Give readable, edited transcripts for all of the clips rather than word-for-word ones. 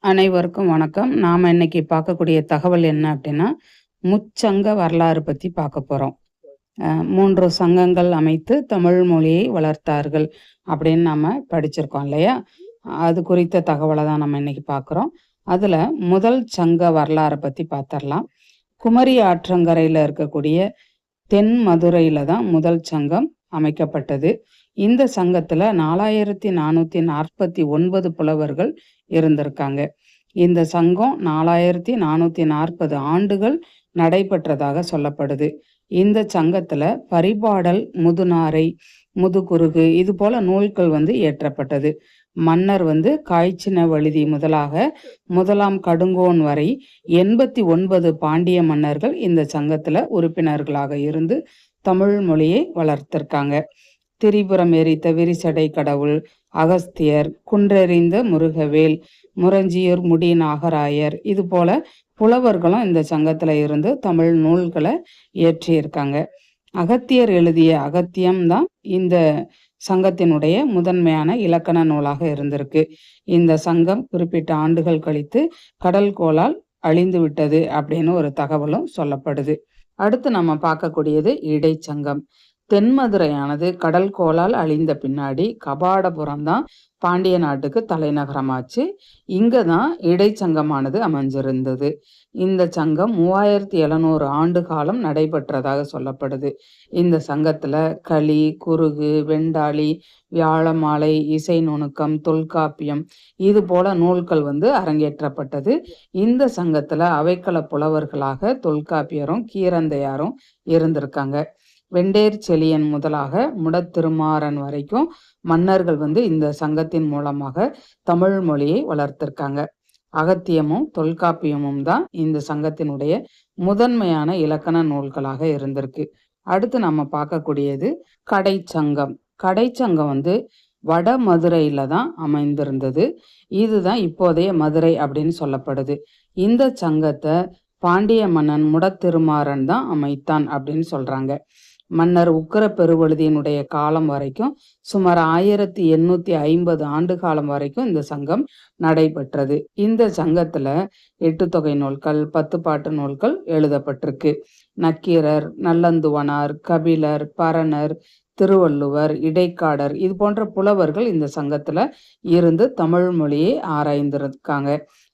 அனைவருக்கும் வணக்கம். நாம இன்னைக்கு பார்க்கக்கூடிய தகவல் என்ன அப்படின்னா, முச்சங்க வரலாறு பத்தி பார்க்க போறோம். 3 சங்கங்கள் அமைத்து தமிழ் மொழியை வளர்த்தார்கள் அப்படின்னு நாம படிச்சிருக்கோம் இல்லையா? அது குறித்த தகவல தான் நம்ம இன்னைக்கு பார்க்குறோம். அதுல முதல் சங்க வரலாற பத்தி பார்த்தரலாம். குமரி ஆற்றங்கரையில இருக்கக்கூடிய தென் மதுரையில தான் முதல் சங்கம் அமைக்கப்பட்டது. இந்த சங்கத்துல 4449 புலவர்கள் இருந்திருக்காங்க. இந்த சங்கம் 4440 ஆண்டுகள் நடைபெற்றதாக சொல்லப்படுது. இந்த சங்கத்துல பரிபாடல், முதுநாரை, முதுகுருகு இது போல நூல்கள் இயற்றப்பட்டது. மன்னர் காய்ச்சின வழுதி முதலாக முதலாம் கடுங்கோன் வரை 89 பாண்டிய மன்னர்கள் இந்த சங்கத்துல உறுப்பினர்களாக இருந்து தமிழ் மொழியை வளர்த்திருக்காங்க. திரிபுரம் எரித்த விரிசடை கடவுள், அகஸ்தியர், குன்றெறிந்த முருகவேல், முரஞ்சியூர் முடி நாகராயர் இது போல புலவர்களும் இந்த சங்கத்துல இருந்து தமிழ் நூல்களை இயற்றியிருக்காங்க. அகத்தியர் எழுதிய அகத்தியம் தான் இந்த சங்கத்தினுடைய முதன்மையான இலக்கண நூலாக இருந்திருக்கு. இந்த சங்கம் குறிப்பிட்ட ஆண்டுகள் கழித்து கடல் கோளால் அழிந்து விட்டது அப்படின்னு ஒரு தகவலும் சொல்லப்படுது. அடுத்து நம்ம பார்க்கக்கூடியது இடைச்சங்கம். தென்மதுரையானது கடல் கோளால் அழிந்த பின்னாடி கபாடபுரம் தான் பாண்டிய நாட்டுக்கு தலைநகரமாச்சு. இங்க தான் இடைச்சங்கமானது அமைஞ்சிருந்தது. இந்த சங்கம் 3700 ஆண்டு காலம் நடைபெற்றதாக சொல்லப்படுது. இந்த சங்கத்துல களி, குருகு, வெண்டாளி, வியாழமாலை, இசை நுணுக்கம், தொல்காப்பியம் இது போல நூல்கள் அரங்கேற்றப்பட்டது. இந்த சங்கத்துல அவைக்கள புலவர்களாக தொல்காப்பியரும் கீரந்தையாரும் இருந்திருக்காங்க. வெண்டேர் செழியன் முதலாக முடத்திருமாறன் வரைக்கும் மன்னர்கள் இந்த சங்கத்தின் மூலமாக தமிழ் மொழியை வளர்த்திருக்காங்க. அகத்தியமும் தொல்காப்பியமும் தான் இந்த சங்கத்தினுடைய முதன்மையான இலக்கண நூல்களாக இருந்திருக்கு. அடுத்து நம்ம பார்க்கக்கூடியது கடைச்சங்கம். கடைச்சங்கம் வட மதுரையில தான் அமைந்திருந்தது. இதுதான் இப்போதைய மதுரை அப்படின்னு சொல்லப்படுது. இந்த சங்கத்தை பாண்டிய மன்னன் முடத்திருமாறன் தான் அமைத்தான் அப்படின்னு சொல்றாங்க. மன்னர் உக்கர பெருவழுதியினுடைய காலம் வரைக்கும் சுமார் 1850 ஆண்டு காலம் வரைக்கும் இந்த சங்கம் நடைபெற்றது. இந்த சங்கத்துல 8 தொகை நூல்கள், 10 பாட்டு நூல்கள் எழுதப்பட்டிருக்கு. நக்கீரர், நல்லந்துவனார், கபிலர், பரணர், திருவள்ளுவர், இடைக்காடர் இது போன்ற புலவர்கள் இந்த சங்கத்துல இருந்து தமிழ் மொழியை ஆராய்ந்திருக்காங்க.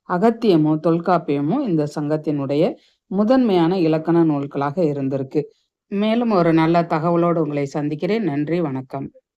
அகத்தியமும் தொல்காப்பியமும் இந்த சங்கத்தினுடைய முதன்மையான இலக்கண நூல்களாக இருந்திருக்கு. மேலும் ஒரு நல்ல தகவலோடு உங்களை சந்திக்கிறேன். நன்றி, வணக்கம்.